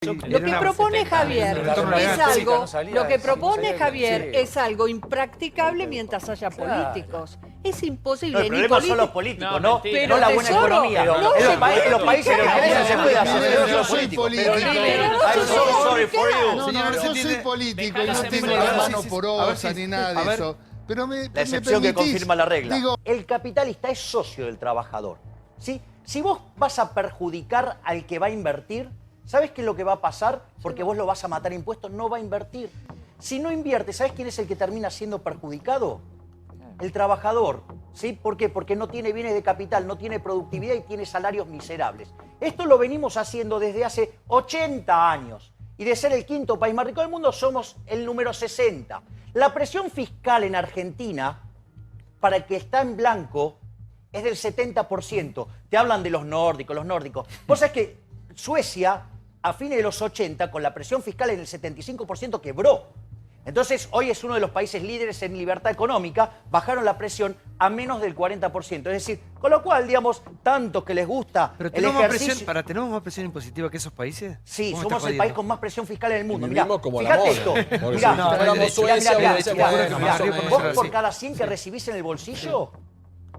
Lo que propone Javier es algo impracticable mientras haya políticos. Es imposible. El problema son los políticos, no la buena economía. En los países no se puede hacer. Yo soy político. Señor, yo soy político y no tengo la mano porosa ni nada de eso. Pero la excepción que confirma la regla. El capitalista es socio del trabajador, ¿sí? Si vos vas a perjudicar al que va a invertir, ¿sabés qué es lo que va a pasar? Porque vos lo vas a matar a impuestos, no va a invertir. Si no invierte, ¿sabés quién es el que termina siendo perjudicado? El trabajador, ¿sí? ¿Por qué? Porque no tiene bienes de capital, no tiene productividad y tiene salarios miserables. Esto lo venimos haciendo desde hace 80 años. Y de ser el quinto país más rico del mundo, somos el número 60. La presión fiscal en Argentina, para el que está en blanco, es del 70%. Te hablan de los nórdicos. Vos sabés que Suecia, a fines de los 80, con la presión fiscal en el 75%, quebró. Entonces, hoy es uno de los países líderes en libertad económica, bajaron la presión a menos del 40%. Es decir, con lo cual, digamos, tanto que les gusta pero el ejercicio... ¿tenemos más presión impositiva que esos países? Sí, somos el país con más presión fiscal en el mundo. Mirá, como fíjate esto. Mirá, vos sí. por cada 100 que recibís en el bolsillo,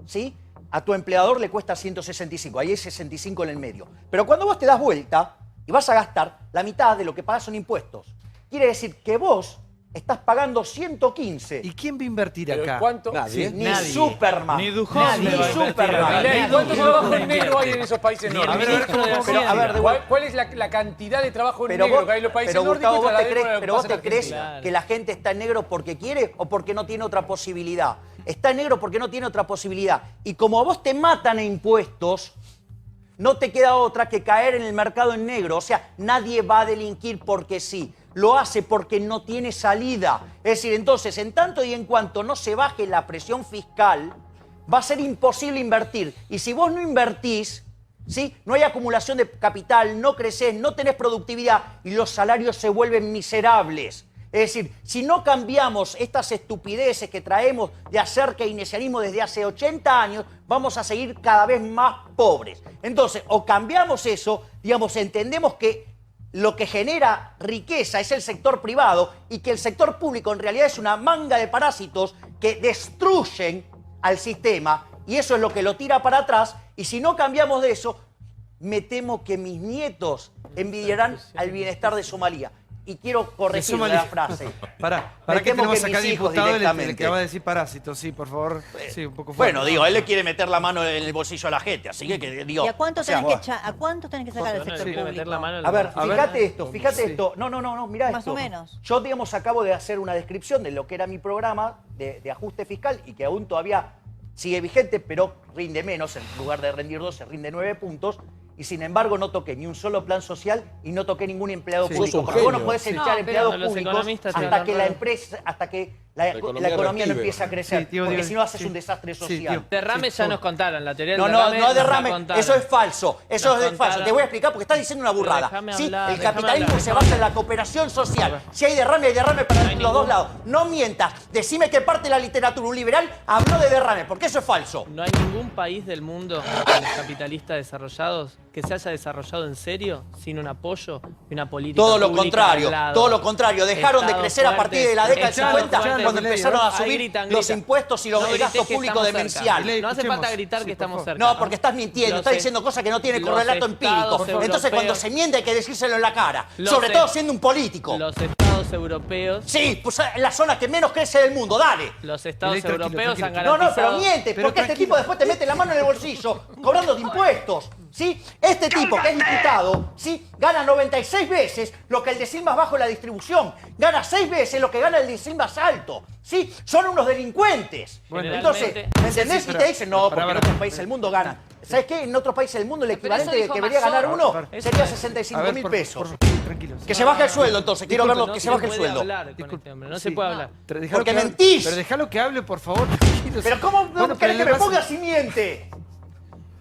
¿sí? A tu empleador le cuesta 165, ahí hay 65 en el medio. Pero cuando vos te das vuelta y vas a gastar, la mitad de lo que pagás son impuestos. Quiere decir que vos estás pagando 115. ¿Y quién va a invertir acá? ¿Cuánto? Nadie. Ni Superman. Ni Duhon. Ni Superman. ¿Cuánto trabajo en negro hay en esos países Ni el nórdicos? ministro de Hacienda. ¿Cuál es la cantidad de trabajo en negro que hay en los países nórdicos? Pero vos te crees que la gente está en negro porque quiere o porque no tiene otra posibilidad. Está en negro porque no tiene otra posibilidad. Y como a vos te matan a impuestos, no te queda otra que caer en el mercado en negro. O sea, nadie va a delinquir porque sí. Lo hace porque no tiene salida. Es decir, entonces, en tanto y en cuanto no se baje la presión fiscal, va a ser imposible invertir. Y si vos no invertís, ¿sí? No hay acumulación de capital, no crecés, no tenés productividad y los salarios se vuelven miserables. Es decir, si no cambiamos estas estupideces que traemos de hacer keynesianismo desde hace 80 años, vamos a seguir cada vez más pobres. Entonces, o cambiamos eso, digamos, entendemos que lo que genera riqueza es el sector privado y que el sector público en realidad es una manga de parásitos que destruyen al sistema y eso es lo que lo tira para atrás y si no cambiamos de eso, me temo que mis nietos envidiarán al bienestar de Somalia. Y quiero corregir la frase. Para que tenemos acá diputado el que va a decir parásitos, sí, por favor. Sí, un poco fuerte. Bueno, digo, él le quiere meter la mano en el bolsillo a la gente, así que digo... ¿Y a cuánto tenés que sacar del sector público? A ver, fíjate esto. No, mirá esto. Más o menos. Yo, digamos, acabo de hacer una descripción de lo que era mi programa de ajuste fiscal y que aún todavía sigue vigente, pero rinde menos. En lugar de rendir 12, rinde 9 puntos. Y sin embargo no toqué ni un solo plan social y no toqué ningún empleado público. Porque vos no podés echar empleados públicos hasta que la economía no empiece a crecer. Porque si no haces un desastre social. Derrame ya nos contaron, la teoría del derrame. No derrame, contaron. eso es falso. Eso es falso. Te voy a explicar porque estás diciendo una burrada. ¿Sí? El capitalismo se basa en la cooperación social. Si hay derrame para los dos lados. No mientas. Decime qué parte de la literatura un liberal habló de derrame, porque eso es falso. No hay ningún país del mundo de los capitalistas desarrollados que se haya desarrollado en serio sin un apoyo y una política todo lo pública contrario, al lado. todo lo contrario. Dejaron de crecer a partir de la década del 50 fuerte, cuando empezaron a subir los impuestos y el gasto público demencial. No hace falta gritar que estamos cerca. No, porque estás mintiendo, estás diciendo cosas que no tienen correlato empírico. Entonces cuando se miente hay que decírselo en la cara, sobre todo siendo un político. Los estados europeos... Sí, pues en la zona que menos crece del mundo, dale. Los estados europeos han garantizado... No, pero miente, porque este tipo después te mete la mano en el bolsillo cobrando de impuestos. ¿Sí? Este tipo que es diputado, ¿sí? Gana 96 veces lo que el decil más bajo en la distribución. Gana 6 veces lo que gana el decil más alto. ¿Sí? Son unos delincuentes. Bueno, entonces, ¿me entendés? Y te dicen, no, porque en otros países del mundo ganan. ¿Sabes qué? En otros países del mundo el equivalente de que debería ganar uno sería 65.000 pesos. Que se baje el sueldo entonces, quiero verlo, que se baje el sueldo. No se puede hablar. Porque mentís. Pero déjalo que hable, por favor. Pero ¿cómo no querés que me ponga si miente?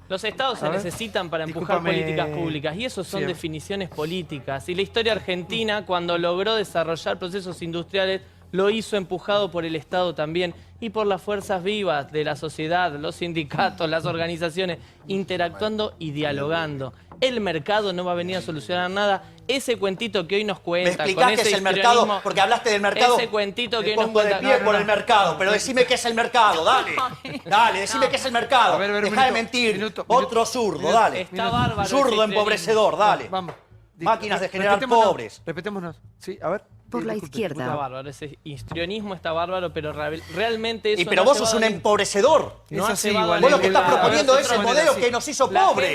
Los estados se necesitan para empujar políticas públicas y eso son definiciones políticas. Y la historia argentina, cuando logró desarrollar procesos industriales, lo hizo empujado por el Estado también y por las fuerzas vivas de la sociedad, los sindicatos, las organizaciones, interactuando y dialogando. El mercado no va a venir a solucionar nada. Ese cuentito que hoy nos cuenta, ¿Me explicás qué es el mercado? Porque hablaste del mercado. Ese cuentito que me hoy nos pongo de cuenta. pie por el mercado, pero decime qué es el mercado, dale. Dale, decime qué es el mercado. A ver, Dejá de mentir. Otro zurdo, dale. Está bárbaro. Zurdo empobrecedor, dale. Vamos. Máquinas de generar Respetémonos, pobres. Respetémonos. Sí, a ver. Por la izquierda. Está bárbaro, ese histrionismo está bárbaro, pero realmente eso Pero no vos ha sos un llevado empobrecedor. No Es ha así, llevado igual. Vos lo que estás A ver, proponiendo es el manera modelo así. que nos hizo La pobre.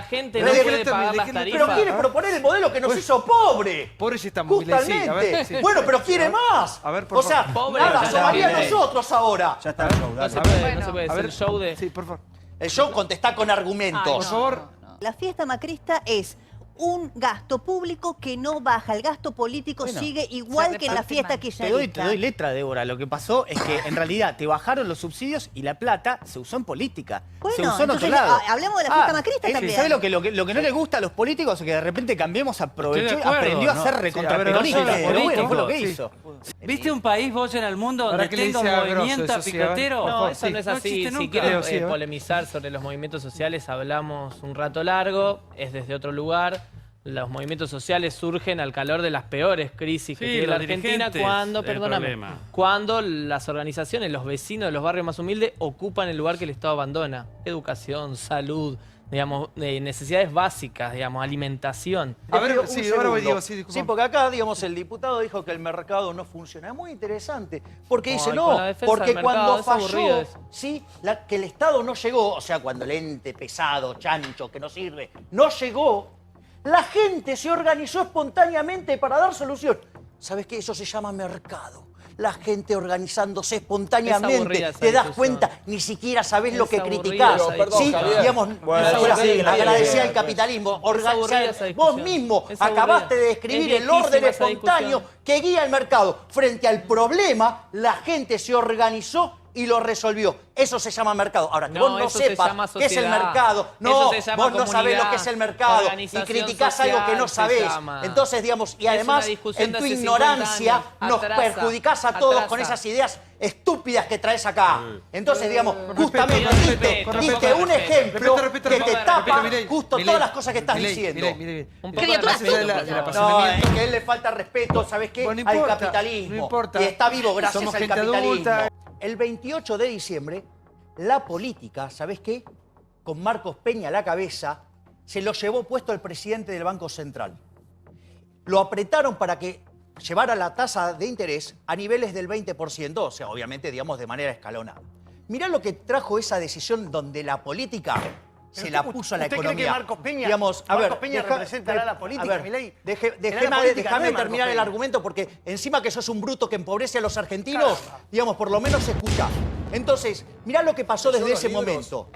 gente no Pero puede pagar las Pero tarifas. quiere proponer el modelo que nos hizo pobre. Pobre si estamos. Milei, sí, a ver, Justamente. sí. Bueno, pero quiere más. A ver, por o sea, favor. nada, Pobre, somaría Milei. nosotros ahora. Ya está el show, No dale. se puede, no se puede A hacer ver, show de... Sí, por favor. El show contestá con argumentos. Por favor. La fiesta macrista es un gasto público que no baja. El gasto político sigue igual que en la fiesta Te kirchnerista. doy letra, Débora. Lo que pasó es que en realidad te bajaron los subsidios y la plata se usó en política. Bueno, se usó en otro entonces, lado. hablemos de la fiesta macrista también. ¿Sabes lo que no le gusta a los políticos? Es que de repente Cambiemos aprovechó Estoy y de acuerdo, aprendió a ¿no? ser Sí, recontraperonista. a ver, no Pero solo bueno, fue lo que político, hizo. ¿Viste un país vos en el mundo donde ¿Para qué le tenga un dice a grosso movimiento eso, sí, a ver? picotero? No, eso no es No así. existe Si nunca. quieren Sí, a ver. polemizar sobre los movimientos sociales, hablamos un rato largo, es desde otro lugar. Los movimientos sociales surgen al calor de las peores crisis que Sí, tiene la los Argentina dirigentes, cuando, el perdóname, problema. cuando las organizaciones, los vecinos de los barrios más humildes ocupan el lugar que el Estado abandona. Educación, salud, digamos, necesidades básicas, digamos, alimentación. A ver, Un sí, ahora voy, segundo. Diego, sí, disculpa. Sí, porque acá, digamos, el diputado dijo que el mercado no funciona. Es muy interesante. Porque dice, Ay, no, con la defensa porque del mercado, cuando es aburrido falló, eso. sí, que el Estado no llegó, o sea, cuando el ente pesado, chancho, que no sirve, no llegó, la gente se organizó espontáneamente para dar solución. ¿Sabes qué? Eso se llama mercado. La gente organizándose Es espontáneamente. aburrida esa Te das discusión. cuenta, ni siquiera sabés lo Es que aburrida criticás. esa discusión. Sí, Javier. digamos, Bueno, ahora sí, agradecía sí, al capitalismo. aburrida esa Vos discusión. mismo Es aburrida. acabaste de describir Es el orden viejísima esa espontáneo discusión. que guía el mercado. Frente al problema, la gente se organizó y lo resolvió. Eso se llama mercado. Ahora, que No, vos no eso se sepas llama qué es el sociedad. mercado. No, Eso se llama vos no sabés comunidad, lo que es el mercado y organización criticás algo que no social se sabés. llama. Entonces, digamos, y Es además, una discusión en de tu hace 50 ignorancia, años. nos Atrasa, perjudicás a todos con atrasa. esas ideas estúpidas que traes acá. Entonces, digamos, respeto, justamente con diste respeto, diste con un respeto. ejemplo Respeto, que te respeto, tapa Milei, justo Milei, todas las cosas que estás Milei, diciendo. Milei. Un poco Criatura de respeto. del No, es apasionamiento. que a él le falta respeto, ¿sabes qué? Bueno, no al importa, capitalismo. no importa. Y está vivo gracias Somos al gente capitalismo. adulta. El 28 de diciembre, la política, ¿sabes qué? Con Marcos Peña a la cabeza, se lo llevó puesto el presidente del Banco Central. Lo apretaron para que llevara la tasa de interés a niveles del 20%, o sea, obviamente, digamos, de manera escalonada. Mirá lo que trajo esa decisión donde la política se la puso a la ¿Usted economía. cree que Marcos Peña, Digamos, Marcos Peña representará la política, a ver, Milei? Déjame Será la política, no es Marcos terminar el Peña. argumento porque encima que sos un bruto que empobrece a los argentinos, digamos, por lo menos se escucha. Entonces, mirá lo que pasó desde ese momento.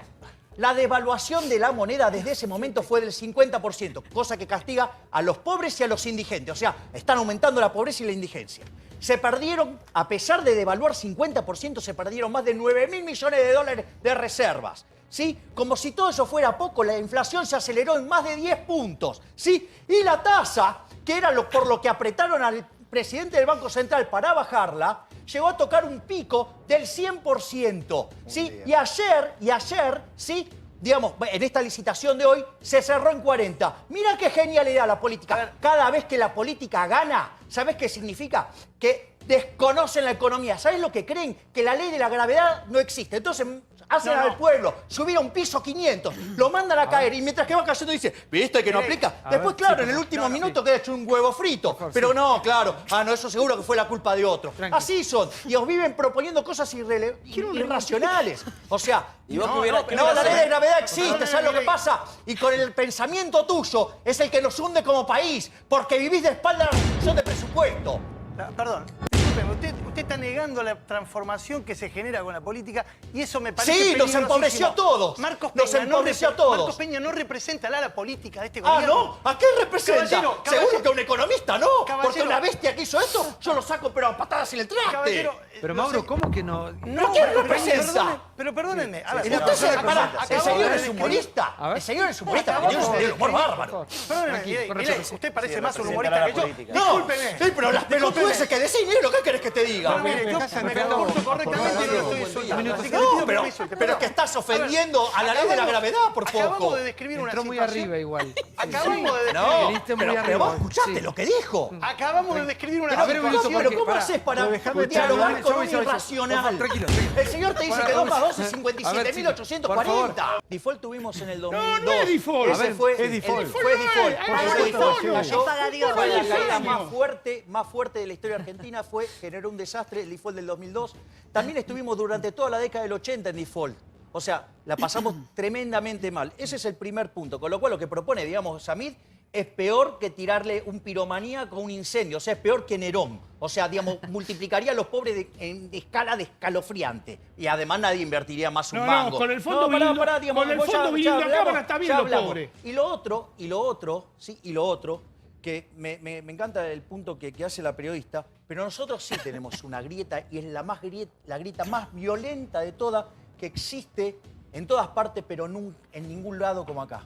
La devaluación de la moneda desde ese momento fue del 50%, cosa que castiga a los pobres y a los indigentes. O sea, están aumentando la pobreza y la indigencia. Se perdieron, a pesar de devaluar 50%, se perdieron más de 9.000 millones de dólares de reservas. ¿Sí? Como si todo eso fuera poco, la inflación se aceleró en más de 10 puntos. ¿Sí? Y la tasa, que era por lo que apretaron al presidente del Banco Central para bajarla, llegó a tocar un pico del 100%. ¿Sí? Y ayer, ¿sí? Digamos, en esta licitación de hoy se cerró en 40. Mira qué genialidad la política. Cada vez que la política gana, ¿sabes qué significa? Que desconocen la economía. ¿Sabes lo que creen? Que la ley de la gravedad no existe. Entonces hacen al pueblo subir a un piso 500, lo mandan a caer y mientras que va cayendo dice, ¿viste que no aplica? Después, claro, en el último minuto queda hecho un huevo frito. Pero no, claro, no, eso seguro que fue la culpa de otro. Así son. Y os viven proponiendo cosas irracionales. O sea, no, la ley de gravedad existe, ¿sabes lo que pasa? Y con el pensamiento tuyo es el que nos hunde como país, porque vivís de espalda a la reducción de presupuesto. Perdón, discúlpeme, usted está negando la transformación que se genera con la política y eso me parece Sí, nos empobreció peligrosísimo. a todos. Marcos Nos Peña empobreció a todos. Marcos Peña no representa la política de este Ah, gobierno. ¿no? ¿A qué representa? Caballero, Seguro que un economista no. Porque Caballero. una bestia que hizo esto, yo lo saco pero a patadas en el traste. Caballero, Pero no Mauro, sé. ¿cómo que no? No, ¿Qué pero representa? Pero perdónenme. A ver, El señor es de humorista. A ver. El señor es humorista. Que tiene un sentido del humor bárbaro. Perdóneme, Milei, usted parece más un humorista que yo. No, Discúlpeme. sí, pero las pelotudeces que decís, mire lo que querés que te diga? No, mire, yo me comporto correctamente y no estoy insultando. Así que le No, pido pero permiso. es que estás ofendiendo a la ley de la gravedad, por poco. Acabamos de describir una Entró muy situación. arriba igual. Acabamos de No, describir. Viniste muy pero arriba. vos escuchaste Sí. lo que dijo. Acabamos de describir una Pero, situación. pero ¿cómo haces para dialogar con un irracional? Tranquilo. El señor te dice que 2 más 2 es A ver, 57.840. Default tuvimos en el 2002. no es default. Ese A ver, fue es default. Fue default. Fue default. Cayó. Es pagadioso. Fue la caída más fuerte de la historia argentina. Generó un desastre el default del 2002. También estuvimos durante toda la década del 80 en default. O sea, la pasamos tremendamente mal. Ese es el primer punto. Con lo cual, lo que propone, digamos, Samid, es peor que tirarle un piromaníaco a un incendio. O sea, es peor que Nerón. O sea, digamos, multiplicaría a los pobres en escala de escalofriante. Y además nadie invertiría más un mango. No, con el fondo Bilingüe acá van a estar bien los pobres. Y lo otro, que me encanta el punto que hace la periodista, pero nosotros sí tenemos una grieta y es la grieta más violenta de todas que existe en todas partes, pero en ningún lado como acá.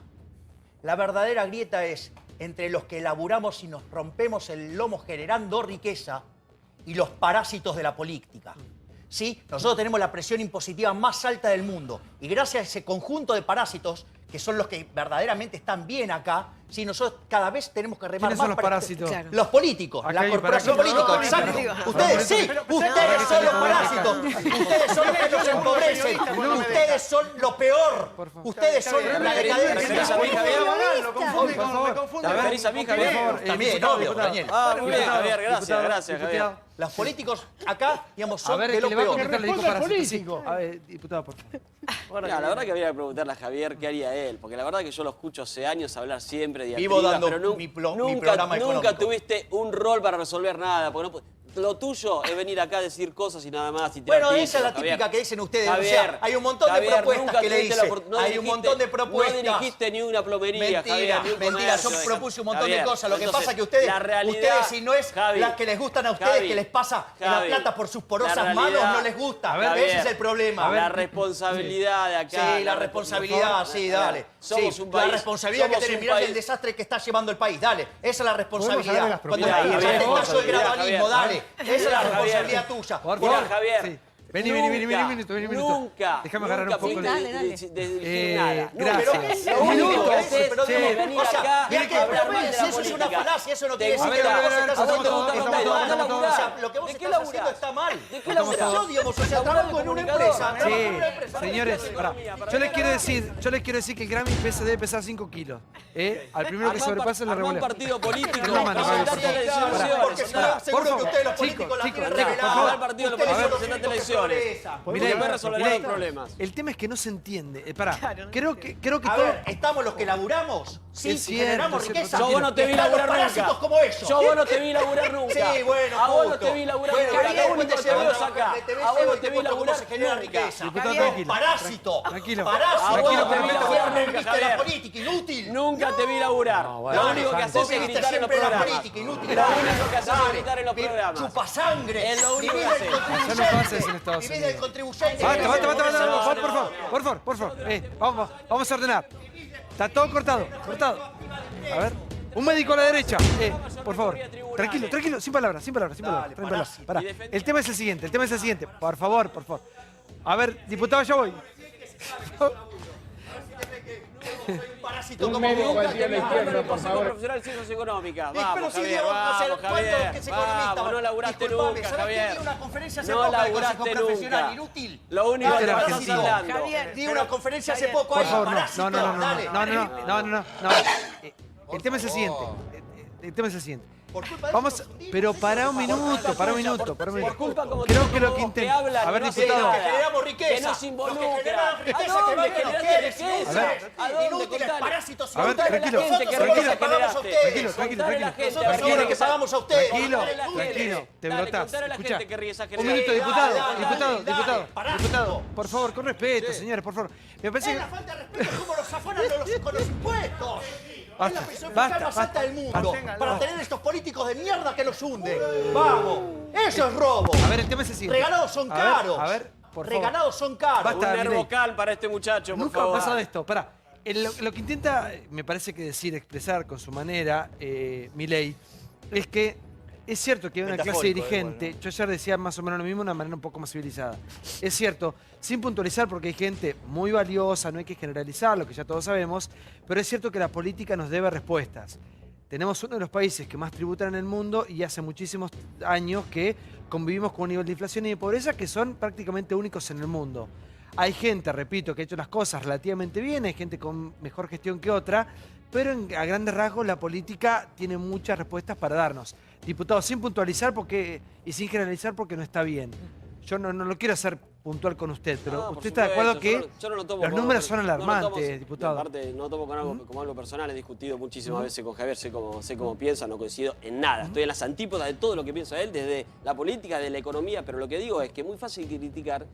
La verdadera grieta es entre los que laburamos y nos rompemos el lomo generando riqueza y los parásitos de la política. ¿Sí? Nosotros tenemos la presión impositiva más alta del mundo y gracias a ese conjunto de parásitos, que son los que verdaderamente están bien acá, ¿sí? Nosotros cada vez tenemos que remar ¿Quiénes más. son los parásitos? Claro. Los políticos, Acá la hay corporación parásitos. política, exacto. Ustedes sí, ustedes son los parásitos. Ustedes son los que nos empobrecen. Ustedes son lo peor. Ustedes son la decadencia. Lo confunde con... Me confunde A ver, con- a mí, con- Javier. También, obvio, Daniel. Ah, muy bien, Javier, gracias, Diputado, gracias, Javier. diputado. Los políticos acá, digamos, A son ver, de que lo le va a peor. contestar, le dijo responda al parásito. Sí. político. A ver, diputado, por favor. Mira, la verdad que habría que preguntarle a Javier qué haría él, porque la verdad que yo lo escucho hace años hablar siempre de Vivo dando mi programa nunca económico. tuviste un rol para resolver nada, porque lo tuyo es venir acá a decir cosas y nada más. Y Bueno, tirar esa es la títulos, típica Javier. que dicen ustedes. O Javier, sea, hay un montón de Javier, propuestas nunca que le tuviste hice. la no Hay un dirigiste- montón de propuestas. No dirigiste ni una plomería, Mentira, Javier, ni un mentira. Yo comercio, propuse un montón de Javier. cosas. Lo que Entonces, pasa es que ustedes, la realidad, si no es Javi, las que les gustan a ustedes, Javi, que les pasa la Javi, plata por sus porosas la manos, realidad- no les gusta. A ver, Ese es el problema. La responsabilidad de acá. Sí, la responsabilidad, sí, dale. Somos Sí, un país. la responsabilidad que somos tenés, un mirá país. el desastre que está llevando el país, dale. Esa es la responsabilidad. las Cuando propuestas. el Javier, caso del gradualismo, Javier. dale. Esa es la Javier. responsabilidad tuya. Por Mira, favor. Javier. Sí. Vení, un minuto. Nunca. Déjame agarrar un poco el... Nunca Dale, dale. dirigir nada. gracias. Nunca. Lo Un único minuto, que haces pero es digamos, venir o sea, acá mirá que a hablar mal de la eso es una política. falacia, eso no Te quiere decir gusta- que lo que vos estás a vos te haciendo gusta está laburar, mal. andá a laburar. O sea, lo que vos ¿De qué estás haciendo laburás? está mal. ¿De qué laburás? Yo, digamos, o sea, Laburás trabajo en de una comunicador. empresa. trabajo en una Sí, empresa. señores, pará. Yo les quiero decir que el Grammy debe pesar 5 kilos. Al primero que sobrepase la Armá un revolea. partido político. No, mano, Javier, por Presentate a favor. las Porque elecciones. seguro que favor. ustedes los Chicos, políticos la chicos, tienen chicos, por revelada. favor. Al partido lo Ustedes podés son los presentar únicos que elecciones. progresan. Porque después resolverán los problemas. El tema es que no se entiende. Pará, creo que A todo... ver, ¿estamos los que laburamos? Sí, Es y cierto, generamos es cierto. riqueza. Yo vos no te vi Están los laburar parásitos nunca. como ellos. Yo vos no te vi laburar nunca. Sí, bueno, a vos no justo. te vi laburar Bueno, nunca. Javier, Lo único te que veo llevo es acá. te ves A vos no y te te vi cuento cómo laburar se genera nunca. riqueza. Diputado, Javier, tranquilo. parásito. Tranquilo. Parásito. A vos no te vi Vos laburar viniste nunca, de la Javier. política, inútil. Nunca te vi laburar. Lo único que haces Vos es viniste gritar en los siempre de la programas. política, inútil. Lo único que haces es Dale, gritar en los programas. Chupasangre. Es lo único Vivís que del haces. Eso no pasa eso en contribuyente. Estados Vivís Unidos. del contribuyente. Por favor. Vamos a ordenar. Está todo cortado. A ver. Un médico a la derecha. Por favor. Tranquilo, sin palabras. Pará. El tema es el siguiente. Por favor. A ver, diputado, ya voy. Parásito Un como médico vos. al día a la izquierda, por favor. Profesional de ciencias económicas. Pero Vamos, sí, Javier, digo, o sea, vamos, ¿cuánto Javier. que es economista? Vamos, no laburaste Disculpame, nunca, ¿sabés que Javier. di una conferencia hace No poco del laburaste Consejo Profesional? nunca. Inútil. Lo único Dale, que te estás parásito. hablando. Javier, Di una conferencia hace poco Por ahí, favor, parásito. Dale. no. El tema es el siguiente. Por culpa de Vamos, esos tipos, pero esos para un tipos. minuto. Por culpa como Creo tipo que lo como que vos intenta... hablan, A ver, no hacen diputado. nada, Que generamos riqueza. que no se Los involucra. que generan riqueza, ¿A dónde que generás querés? riqueza? A ver. ¿A dónde? Inútiles, Contale. parásitos. A ver, Contale a la tranquilo, gente que Nosotros riqueza somos los que pagamos a generaste. ustedes. Contale a la gente, Nosotros a somos ver, los que pagamos a ustedes. Tranquilo, Contale a la gente. tranquilo, te Dale, brotás. contale a la Escuchá, gente que riqueza un generaste. minuto, dale, diputado. parásito. Por favor, con respeto, señores, por favor. Me parece Es que... la falta de respeto como los afanan con los impuestos. Basta, Es la presión basta, fiscal más alta del mundo. basta. Para tener estos políticos de mierda que nos hunden. Vamos. Eso es robo. A ver, el tema es el siguiente. Regalados son A ver, caros. a ver, por favor. Regalados son caros. Basta. Un Milei. nervocal para este muchacho, por Nunca ha favor. pasado esto. Pará. Lo que intenta, me parece que decir, expresar con su manera, Milei, es que Es cierto que hay una clase dirigente, yo ayer decía más o menos lo mismo de una manera un poco más civilizada. Es cierto, sin puntualizar porque hay gente muy valiosa, no hay que generalizar, lo que ya todos sabemos, pero es cierto que la política nos debe respuestas. Tenemos uno de los países que más tributan en el mundo y hace muchísimos años que convivimos con un nivel de inflación y de pobreza que son prácticamente únicos en el mundo. Hay gente, repito, que ha hecho las cosas relativamente bien, hay gente con mejor gestión que otra, pero a grandes rasgos la política tiene muchas respuestas para darnos. Diputado, sin puntualizar y sin generalizar porque no está bien. Yo no lo quiero hacer puntual con usted, pero usted está de acuerdo que los números son alarmantes, diputado. Aparte, no lo tomo como algo personal, he discutido muchísimas veces con Javier, sé cómo piensa, no coincido en nada. Estoy en las antípodas de todo lo que piensa él, desde la política, desde la economía, pero lo que digo es que es muy fácil criticar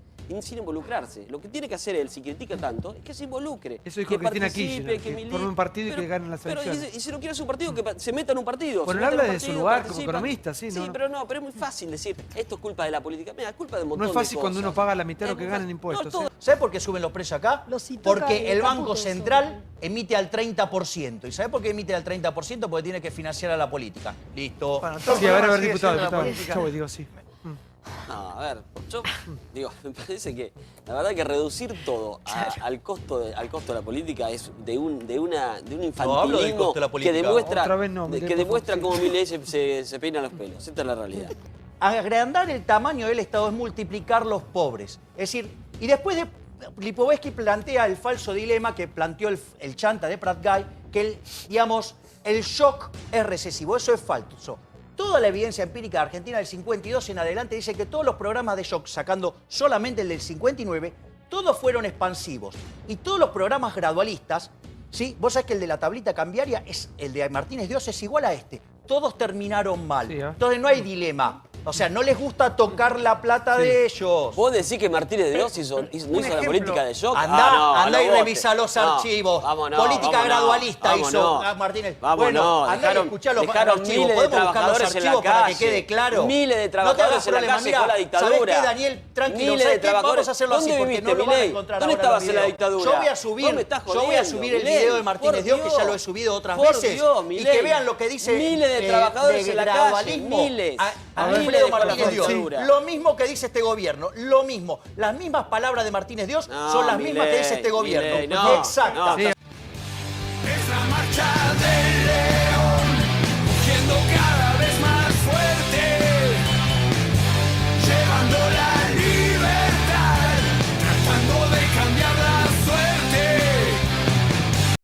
sin involucrarse. Lo que tiene que hacer él, si critica tanto, es que se involucre. Eso dijo Cristina Kirchner, que forme un partido y que ganen las elecciones. Y si no quiere su partido, que se meta en un partido. Bueno, él habla de su lugar como economista, sí, ¿no? Sí, pero es muy fácil decir, esto es culpa de la política. Mira, es culpa de un montón de cosas. No es fácil cuando uno paga la mitad de lo que gana en impuestos. ¿Sabe por qué suben los precios acá? Porque el Banco Central emite al 30%. ¿Y sabe por qué emite al 30%? Porque tiene que financiar a la política. Listo. Bueno, sí, a ver, diputado. Yo digo sí. No, a ver, yo digo, me parece que la verdad que reducir todo al costo de la política es de un infantilismo que demuestra cómo Milei se peina los pelos. Esta es la realidad. Agrandar el tamaño del Estado es multiplicar los pobres. Es decir, y después Lipovetsky plantea el falso dilema que planteó el chanta de Pratt Guy, que el shock es recesivo. Eso es falso. Toda la evidencia empírica de Argentina del 52 en adelante dice que todos los programas de shock, sacando solamente el del 59, todos fueron expansivos. Y todos los programas gradualistas, ¿sí? Vos sabés que el de la tablita cambiaria, el de Martínez Dios, es igual a este. Todos terminaron mal. Sí, Entonces no hay dilema. O sea, no les gusta tocar la plata de ellos. ¿Vos decís que Martínez Dios no hizo la política de shock? Andá y revisa los archivos. Política gradualista hizo Martínez. Bueno, andá y escuchá los archivos. ¿Podemos buscar los archivos para que quede claro? Miles de trabajadores en la calle con la dictadura. ¿Sabés qué, Daniel? Tranquilo, ¿sabés qué? Vamos a hacerlo así porque no lo van a encontrar ahora. ¿Dónde estabas en la dictadura? Yo voy a subir el video de Martínez Dios, que ya lo he subido otras veces, y que vean lo que dice miles de trabajadores en la calle, miles. Alfredo Martínez Dios. Lo mismo que dice este gobierno, lo mismo. Las mismas palabras de Martínez Dios son las mismas que dice este gobierno. Exacto. Es la marcha del